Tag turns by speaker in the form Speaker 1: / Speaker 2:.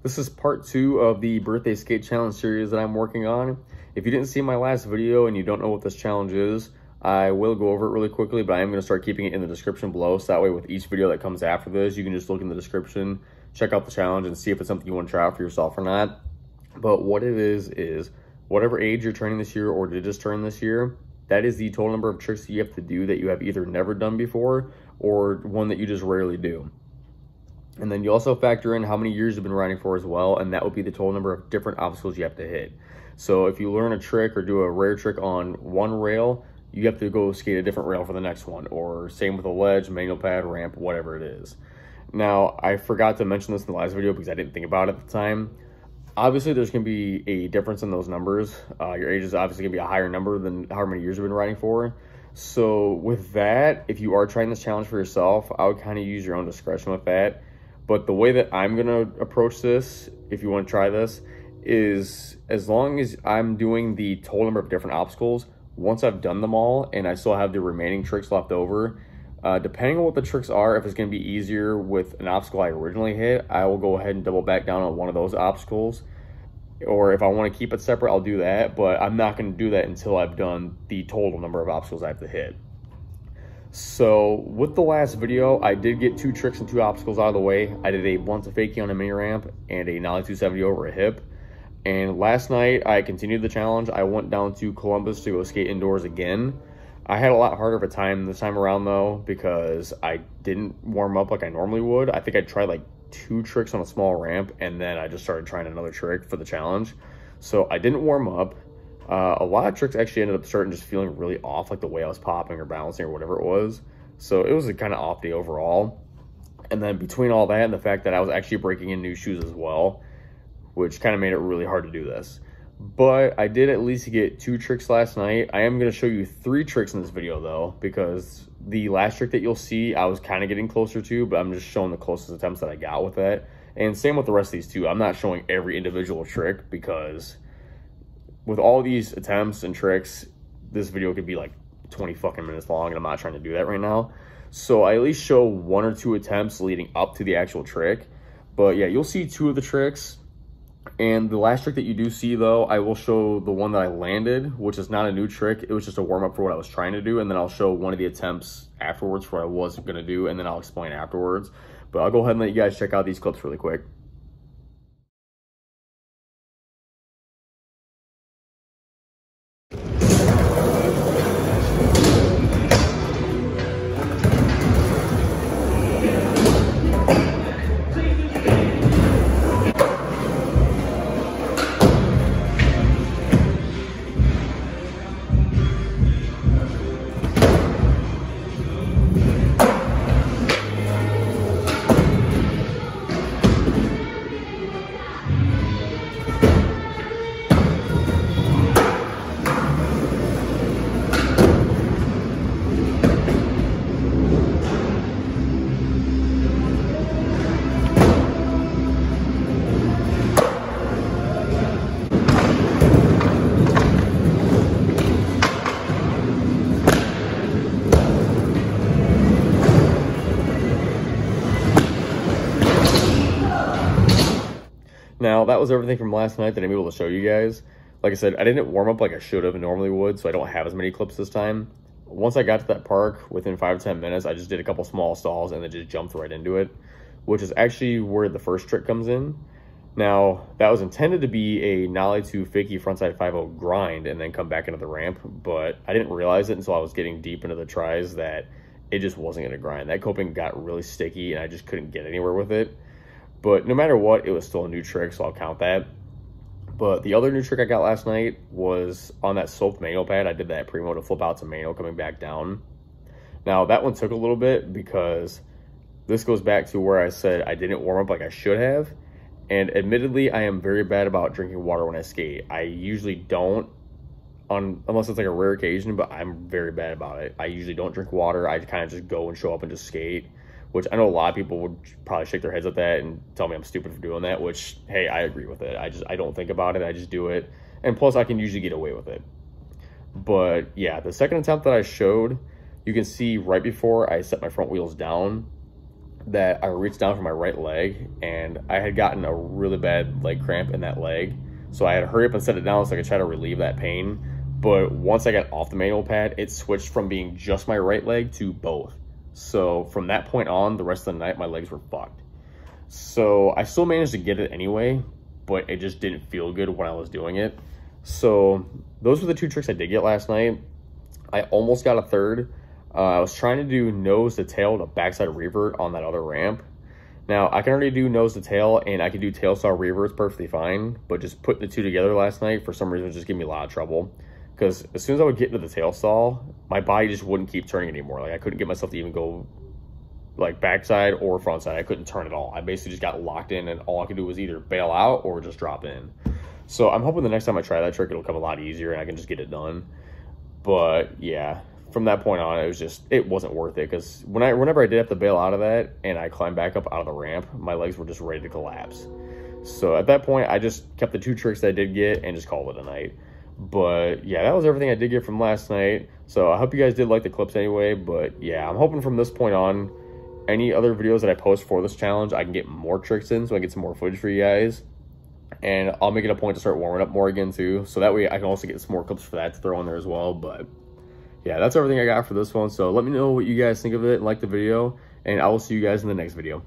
Speaker 1: This is part 2 of the birthday skate challenge series that I'm working on. If you didn't see my last video and you don't know what this challenge is, I will go over it really quickly, but I am going to start keeping it in the description below, so that way with each video that comes after this, you can just look in the description, check out the challenge, and see if it's something you want to try out for yourself or not. But what it is whatever age you're turning this year or did just turn this year, that is the total number of tricks that you have to do that you have either never done before or one that you just rarely do. And then you also factor in how many years you've been riding for as well, and that would be the total number of different obstacles you have to hit. So if you learn a trick or do a rare trick on one rail, you have to go skate a different rail for the next one, or same with a ledge, manual pad, ramp, whatever it is. Now, I forgot to mention this in the last video because I didn't think about it at the time. Obviously, there's going to be a difference in those numbers. Your age is obviously going to be a higher number than how many years you've been riding for. So with that, if you are trying this challenge for yourself, I would kind of use your own discretion with that. But the way that I'm going to approach this, if you want to try this, is as long as I'm doing the total number of different obstacles, once I've done them all and I still have the remaining tricks left over, depending on what the tricks are, if it's going to be easier with an obstacle I originally hit, I will go ahead and double back down on one of those obstacles. Or if I want to keep it separate, I'll do that, but I'm not going to do that until I've done the total number of obstacles I have to hit. So with the last video, I did get 2 tricks and 2 obstacles out of the way. I did a blunt to fakie on a mini ramp and a nollie 270 over a hip. And last night I continued the challenge. I went down to Columbus to go skate indoors again. I had a lot harder of a time this time around though, because I didn't warm up like I normally would. I think I tried like 2 tricks on a small ramp, and then I just started trying another trick for the challenge. So I didn't warm up. A lot of tricks actually ended up starting just feeling really off, like the way I was popping or balancing or whatever it was. So it was a kind of off day overall. And then between all that and the fact that I was actually breaking in new shoes as well, which kind of made it really hard to do this. But I did at least get 2 tricks last night. I am going to show you 3 tricks in this video though, because the last trick that you'll see, I was kind of getting closer to, but I'm just showing the closest attempts that I got with that. And same with the rest of these 2. I'm not showing every individual trick because with all these attempts and tricks, this video could be like 20 fucking minutes long, and I'm not trying to do that right now. So I at least show 1 or 2 attempts leading up to the actual trick. But yeah, you'll see 2 of the tricks. And the last trick that you do see though, I will show the one that I landed, which is not a new trick. It was just a warm up for what I was trying to do. And then I'll show one of the attempts afterwards for what I was going to do. And then I'll explain afterwards. But I'll go ahead and let you guys check out these clips really quick. Now, that was everything from last night that I'm able to show you guys. Like I said, I didn't warm up like I should have and normally would, so I don't have as many clips this time. Once I got to that park, within 5 to 10 minutes, I just did a couple small stalls and then just jumped right into it, which is actually where the first trick comes in. Now, that was intended to be a nollie to fakie frontside 5-0 grind and then come back into the ramp, but I didn't realize it until I was getting deep into the tries that it just wasn't going to grind. That coping got really sticky and I just couldn't get anywhere with it. But no matter what, it was still a new trick, so I'll count that. But the other new trick I got last night was on that sloped manual pad. I did that primo to flip out to manual coming back down. Now, that one took a little bit because this goes back to where I said I didn't warm up like I should have. And admittedly, I am very bad about drinking water when I skate. I usually don't, unless it's like a rare occasion, but I'm very bad about it. I usually don't drink water. I kind of just go and show up and just skate, which I know a lot of people would probably shake their heads at that and tell me I'm stupid for doing that, which, hey, I agree with it. I don't think about it. I just do it. And plus, I can usually get away with it. But yeah, the second attempt that I showed, you can see right before I set my front wheels down, that I reached down for my right leg, and I had gotten a really bad leg cramp in that leg. So I had to hurry up and set it down so I could try to relieve that pain. But once I got off the manual pad, it switched from being just my right leg to both. So from that point on, the rest of the night, my legs were fucked. So I still managed to get it anyway, but it just didn't feel good when I was doing it. So those were the two tricks I did get last night. I almost got a third. I was trying to do nose to tail to backside revert on that other ramp. Now, I can already do nose to tail, and I can do tail saw reverts perfectly fine, but just putting the two together last night, for some reason, just gave me a lot of trouble. Because as soon as I would get into the tail saw, my body just wouldn't keep turning anymore. Like, I couldn't get myself to even go, like, backside or front side. I couldn't turn at all. I basically just got locked in, and all I could do was either bail out or just drop in. So I'm hoping the next time I try that trick, it'll come a lot easier, and I can just get it done. But, yeah. From that point on, it wasn't worth it, because whenever I did have to bail out of that and I climbed back up out of the ramp, my legs were just ready to collapse. So at that point, I just kept the two tricks that I did get and just called it a night. But yeah, that was everything I did get from last night. So I hope you guys did like the clips anyway. But yeah, I'm hoping from this point on, any other videos that I post for this challenge, I can get more tricks in so I can get some more footage for you guys. And I'll make it a point to start warming up more again too, so that way I can also get some more clips for that to throw in there as well. But yeah, that's everything I got for this one. So let me know what you guys think of it and like the video, and I will see you guys in the next video.